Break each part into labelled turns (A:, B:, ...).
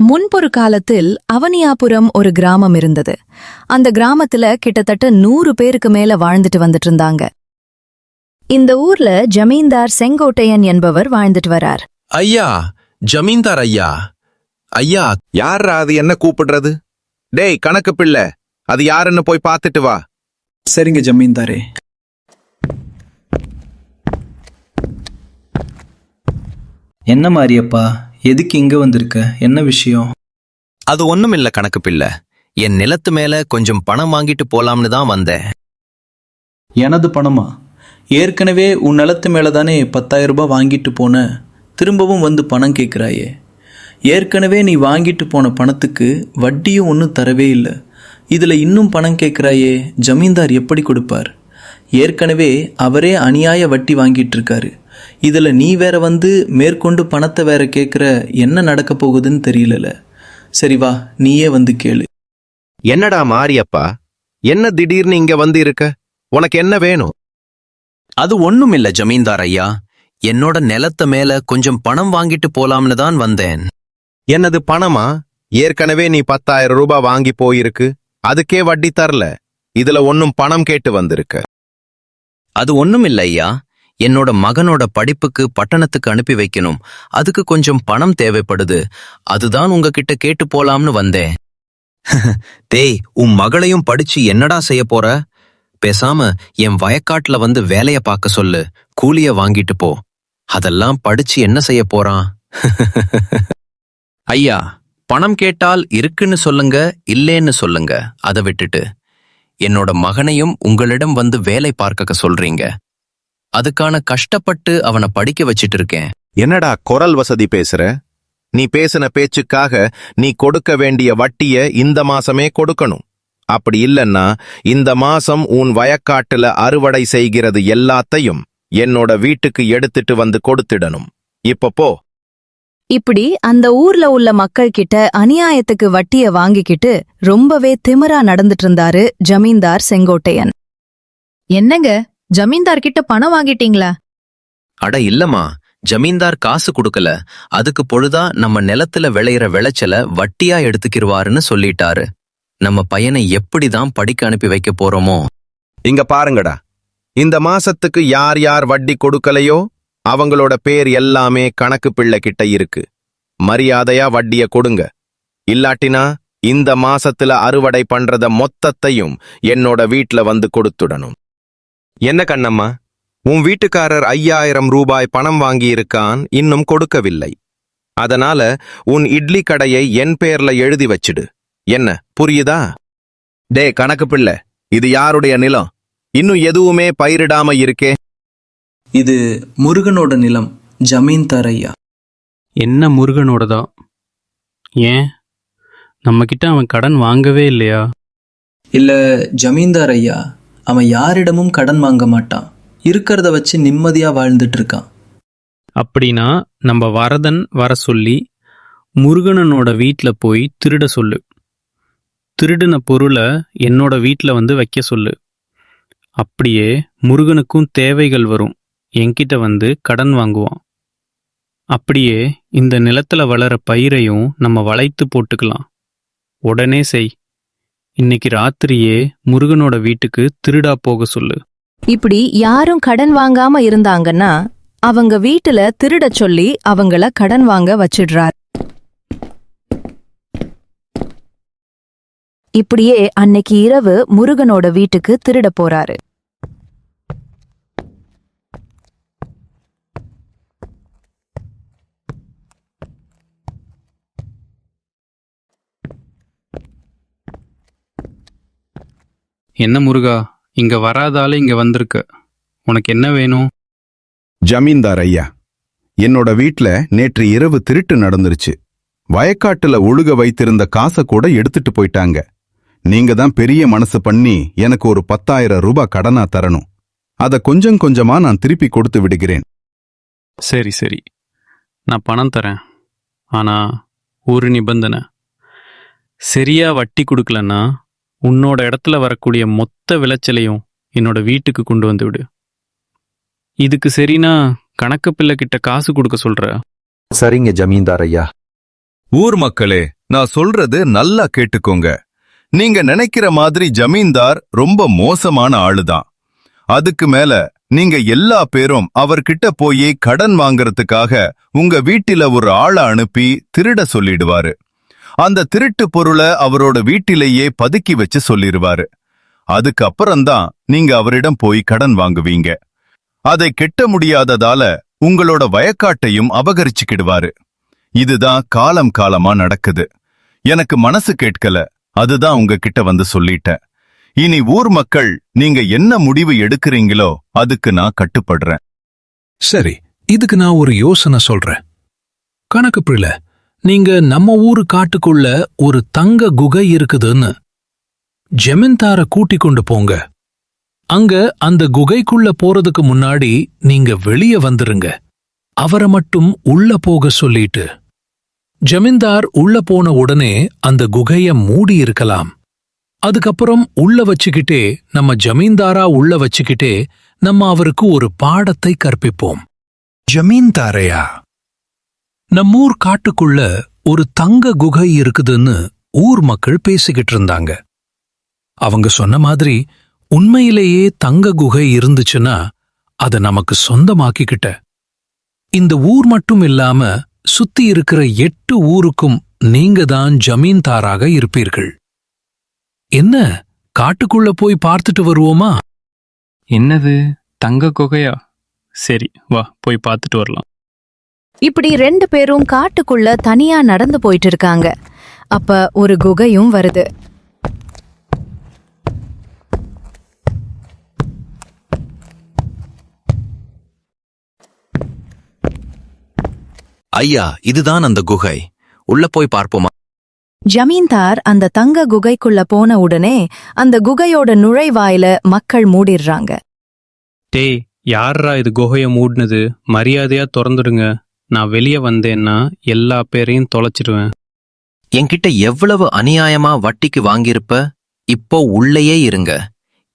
A: முன்பொரு காலத்தில் அவனியாபுரம் ஒரு கிராமம் இருந்தது. அந்த கிராமத்துல கிட்டத்தட்ட 100 பேருக்கு மேல வாழ்ந்துட்டு வந்துட்டு இருந்தாங்க. இந்த ஊர்ல ஜமீன்தார் செங்கோட்டையன் என்பவர் வாழ்ந்துட்டு வரார்.
B: ஐயா, ஜமீன்தார் ஐயா. ஐயா,
C: யாரா அது என்ன கூப்பிடுறது? டேய் கணக்கு பிள்ளை, அது யாருன்னு போய் பார்த்துட்டு வா.
D: சரிங்க ஜமீன்தாரே. என்ன மாரியப்பா, எதுக்கு இங்க வந்திருக்க? என்ன விஷயம்?
B: அது ஒண்ணுமில்ல கணக்கு பிள்ளை. என் நிலத்து மேல கொஞ்சம் பணம் வாங்கிட்டு போலாம்னு தான் வந்தேன்.
D: எனது பணமா? ஏற்கனவே உன் நிலத்து மேல தானே 10,000 ரூபாய் வாங்கிட்டு போன, திரும்பவும் வந்து பணம் கேட்குறாயே. ஏற்கனவே நீ வாங்கிட்டு போன பணத்துக்கு வட்டியும் ஒன்றும் தரவே இல்லை. இதில் இன்னும் பணம் கேட்குறாயே, ஜமீன்தார் எப்படி கொடுப்பார்? ஏற்கனவே அவரே அநியாய வட்டி வாங்கிட்டு இருக்காரு. இதில் நீ வேற வந்து மேற்கொண்டு பணத்தை வேற கேட்குற, என்ன நடக்க போகுதுன்னு தெரியல. சரி வா, நீயே வந்து கேளு.
C: என்னடா மாரியப்பா, என்ன திடீர்னு இங்க வந்து இருக்க? உனக்கு என்ன வேணும்?
B: அது ஒண்ணுமில்ல ஜமீன்தார் ஐயா. என்னோட நிலத்து மேல கொஞ்சம் பணம் வாங்கிட்டு போலாம்னு தான் வந்தேன்.
C: என்னது பணமா? ஏற்கனவே நீ 10,000 ரூபாய் வாங்கி போயிருக்கு, அதுக்கே வட்டி தரல. இதுல ஒன்னும் பணம் கேட்டு வந்திருக்க?
B: அது ஒண்ணுமில்ல ஐயா. என்னோட மகனோட படிப்புக்கு பட்டணத்துக்கு அனுப்பி வைக்கணும். அதுக்கு கொஞ்சம் பணம் தேவைப்படுது. அதுதான் உங்ககிட்ட கேட்டு போலாம்னு வந்தேன். டேய், உன் மகளையும் படிச்சு என்னடா செய்ய போற? பேசாம என் வயக்காட்டுல வந்து வேலைய பார்க்க சொல்லு. கூலிய வாங்கிட்டு போ. அதெல்லாம் படிச்சு என்ன செய்ய போறான்? ஐயா, பணம் கேட்டால் இருக்குன்னு சொல்லுங்க, இல்லேன்னு சொல்லுங்க. அதை விட்டுட்டு என்னோட மகனையும் உங்களிடம் வந்து வேலை பார்க்க சொல்றீங்க. அதுக்கான கஷ்டப்பட்டு அவனை படிக்க வச்சிட்டு இருக்கேன்.
C: என்னடா குரல் வசதி பேசுற? நீ பேசின பேச்சுக்காக நீ கொடுக்க வேண்டிய வட்டிய இந்த மாசமே கொடுக்கணும். அப்படி இல்லன்னா இந்த மாசம் உன் வயக்காட்டுல அறுவடை செய்கிறது எல்லாத்தையும் என்னோட வீட்டுக்கு எடுத்துட்டு வந்து கொடுத்திடணும். இப்ப போ.
A: இப்படி அந்த ஊர்ல உள்ள மக்கள் கிட்ட அநியாயத்துக்கு வட்டிய வாங்கிக்கிட்டு ரொம்பவே திமிரா நடந்துட்டு இருந்தாரு ஜமீன்தார் செங்கோட்டையன். என்னங்க, ஜமீன்தார் கிட்ட பணம் வாங்கிட்டீங்களா?
B: அட இல்லம்மா, ஜமீன்தார் காசு கொடுக்கல. அதுக்கு பொழுதா நம்ம நிலத்துல விளையிற விளைச்சல வட்டியா எடுத்துக்கிருவாருன்னு சொல்லிட்டாரு. நம்ம பையனை எப்படிதான் படிக்க அனுப்பி வைக்க போறோமோ?
C: இங்க பாருங்கடா, இந்த மாசத்துக்கு யார் யார் வட்டி கொடுக்கலையோ அவங்களோட பேர் எல்லாமே கணக்கு பிள்ளை கிட்ட இருக்கு. மரியாதையா வட்டிய கொடுங்க. இல்லாட்டினா இந்த மாசத்துல அறுவடை பண்றத மொத்தத்தையும் என்னோட வீட்ல வந்து கொடுத்துடணும். என்ன கண்ணம்மா, உன் வீட்டுக்காரர் 5,000 ரூபாய் பணம் வாங்கியிருக்கான், இன்னும் கொடுக்கவில்லை. அதனால உன் இட்லி கடையை என் பேர்ல எழுதி வச்சிடு. என்ன புரியுதா? டே கணக்கு பிள்ளை, இது யாருடைய நிலம்? இன்னும் எதுவுமே பயிரிடாம இருக்கே.
D: இது முருகனோட நிலம், ஜமீன்தார் ஐயா.
E: என்ன முருகனோடதா? ஏன் நம்ம கிட்ட அவன் கடன் வாங்கவே இல்லையா?
D: இல்ல ஜமீன்தார் ஐயா, அவன் யாரிடமும் கடன் வாங்க மாட்டான். இருக்கிறத வச்சு நிம்மதியா வாழ்ந்துட்டு இருக்கான்.
E: அப்படின்னா நம்ம வரதன் வர சொல்லி முருகனனோட வீட்டில் போய் திருட சொல்லு. திருடின பொருளை என்னோட வீட்டில் வந்து வைக்க சொல்லு. அப்படியே முருகனுக்கும் தேவைகள் வரும், என்கிட்ட வந்து கடன் வாங்குவான். அப்படியே இந்த நிலத்துல வளர பயிரையும் நம்ம வளைத்து போட்டுக்கலாம். உடனே செய். இன்னைக்கு ராத்திரியே முருகனோட வீட்டுக்கு திருடா போக சொல்லு.
A: இப்படி யாரும் கடன் வாங்காம இருந்தாங்கன்னா அவங்க வீட்டுல திருடச் சொல்லி அவங்கள கடன் வாங்க வச்சிடுறார். இப்படியே அன்னைக்கு இரவு முருகனோட வீட்டுக்கு திருட போறாரு.
E: என்ன முருகா, இங்க வராதால இங்க வந்திருக்க. உனக்கு என்ன வேணும்?
F: ஜமீன்தார் ஐயா, என்னோட வீட்ல நேற்று இரவு திருட்டு நடந்துருச்சு. வயக்காட்டுல ஒழுக வைத்திருந்த காசை கூட எடுத்துட்டு போயிட்டாங்க. நீங்க தான் பெரிய மனசு பண்ணி எனக்கு ஒரு 10,000 ரூபாய் கடனா தரணும். அத கொஞ்சம் கொஞ்சமா நான் திருப்பி கொடுத்து விடுகிறேன்.
E: சரி சரி, நான் பணம் தரேன். ஆனா ஒரு நிபந்தனை. சரியா வட்டி கொடுக்கலன்னா உன்னோட இடத்துல வரக்கூடிய மொத்த விளைச்சலையும் என்னோட வீட்டுக்கு கொண்டு வந்து விடு. இதுக்கு சரினா கணக்கு பிள்ளை கிட்ட காசு கொடுக்க சொல்ற?
C: சரிங்க ஜமீன்தார் ஐயா.
G: ஊர் மக்களே,
F: நான் சொல்றது நல்லா கேட்டுக்கோங்க. நீங்க நினைக்கிற மாதிரி ஜமீன்தார் ரொம்ப மோசமான ஆளுதான். அதுக்கு மேல நீங்க எல்லா பேரும் அவர்கிட்ட போய் கடன் வாங்கறதுக்காக உங்க வீட்டில ஒரு ஆளை அனுப்பி திருட சொல்லிடுவாரு. அந்த திருட்டு பொருளை அவரோட வீட்டிலேயே பதுக்கி வச்சு சொல்லிருவாரு. அதுக்கப்புறம்தான் நீங்க அவரிடம் போய் கடன் வாங்குவீங்க. அதை கெட்ட முடியாததால உங்களோட வயக்காட்டையும் அபகரிச்சுக்கிடுவாரு. இதுதான் காலம் காலமா நடக்குது. எனக்கு மனசு கேட்கல, அதுதான் உங்ககிட்ட வந்து சொல்லிட்டேன். இனி ஊர் மக்கள் நீங்க என்ன முடிவு எடுக்கிறீங்களோ அதுக்கு நான் கட்டுப்படுறேன்.
G: சரி, இதுக்கு நான் ஒரு யோசனை சொல்றேன். கணக்கு பிள்ளை, நீங்க நம்ம ஊரு காட்டுக்குள்ள ஒரு தங்க குகை இருக்குதுன்னு ஜமீன்தார கூட்டிக் கொண்டு போங்க. அங்க அந்த குகைக்குள்ள போறதுக்கு முன்னாடி நீங்க வெளியே வந்துருங்க. அவரை மட்டும் உள்ள போக சொல்லிட்டு. ஜமீன்தார் உள்ள போன உடனே அந்த குகைய மூடி இருக்கலாம். அதுக்கப்புறம் உள்ள வச்சுக்கிட்டே, நம்ம ஜமீன்தாரா உள்ள வச்சுக்கிட்டே நம்ம அவருக்கு ஒரு பாடத்தை கற்பிப்போம். ஜமீன்தாரையா, நம்மூர் காட்டுக்குள்ள ஒரு தங்க குகை இருக்குதுன்னு ஊர் மக்கள் பேசிக்கிட்டு இருந்தாங்க. அவங்க சொன்ன மாதிரி உண்மையிலேயே தங்க குகை இருந்துச்சுன்னா அதை நமக்கு சொந்தமாக்கிக்கிட்ட. இந்த ஊர் மட்டும் இல்லாம சுத்தி இருக்கிற 8 ஊருக்கும் நீங்க தான் ஜமீன்தாராக இருப்பீர்கள். என்ன, காட்டுக்குள்ள போய் பார்த்துட்டு வருவோமா?
E: என்னது, தங்க குகையா? சரி, வா போய் பார்த்துட்டு வரலாம்.
A: இப்படி 2 பேரும் காட்டுக்குள்ள தனியா நடந்து போயிட்டு இருக்காங்க. அப்ப ஒரு குகையும் வருது.
B: ஐயா, இதுதான் அந்த குகை. உள்ள போய் பார்ப்போமா?
A: ஜமீன்தார் அந்த தங்க குகைக்குள்ள போன உடனே அந்த குகையோட நுழைவாயில மக்கள் மூடிடுறாங்க.
E: டேய், யார்ரா இது குகைய மூடினது? மரியாதையா திறந்துடுங்க. நான் வெளியே வந்தேன்னா எல்லா பேரையும் தொலைச்சிடுவேன்.
B: என்கிட்ட எவ்வளவு அநியாயமா வட்டிக்கு வாங்கியிருப்ப? இப்போ உள்ளேயே இருங்க.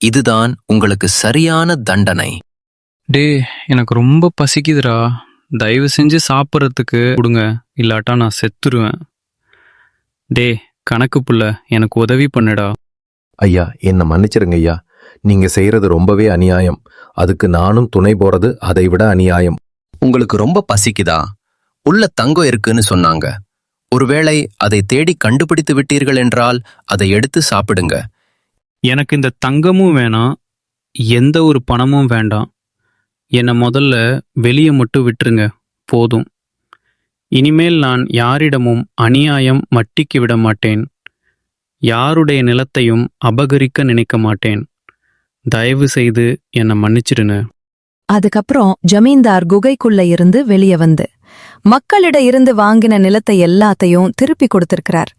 B: இதுதான் உங்களுக்கு சரியான தண்டனை.
E: டே, எனக்கு ரொம்ப பசிக்குதுடா. தயவு செஞ்சு சாப்பிட்றதுக்கு கொடுங்க, இல்லாட்டா நான் செத்துருவேன். டே கணக்கு புள்ள, எனக்கு உதவி பண்ணுடா.
H: ஐயா, என்னை மன்னிச்சிருங்க ஐயா. நீங்க செய்யறது ரொம்பவே அநியாயம். அதுக்கு நானும் துணை போறது அதைவிட அநியாயம்.
B: உங்களுக்கு ரொம்ப பசிக்குதா? உள்ள தங்கம் இருக்குன்னு சொன்னாங்க. ஒருவேளை அதை தேடி கண்டுபிடித்து விட்டீர்கள் என்றால் அதை எடுத்து சாப்பிடுங்க.
E: எனக்கு இந்த தங்கமும் வேணாம், எந்த ஒரு பணமும் வேண்டாம். என்னை முதல்ல வெளியே மட்டும் விட்டுருங்க, போதும். இனிமேல் நான் யாரிடமும் அநியாயம் வட்டிக்கு விட மாட்டேன். யாருடைய நிலத்தையும் அபகரிக்க நினைக்க மாட்டேன். தயவு செய்து என்னை மன்னிச்சிடுங்க.
A: அதுக்கப்புறம் ஜமீன்தார் குகைக்குள்ள இருந்து வெளியே வந்து மக்களிட இருந்து வாங்கின நிலத்தை எல்லாத்தையும் திருப்பி கொடுத்திருக்கிறார்.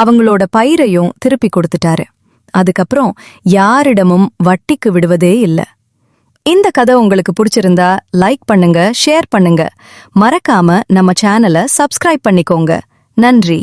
A: அவங்களோட பயிரையும் திருப்பி கொடுத்துட்டாரு. அதுக்கப்புறம் யாரிடமும் வட்டிக்கு விடுவதே இல்ல. இந்த கதை உங்களுக்கு பிடிச்சிருந்தா லைக் பண்ணுங்க, ஷேர் பண்ணுங்க. மறக்காம நம்ம சேனலை சப்ஸ்கிரைப் பண்ணிக்கோங்க. நன்றி.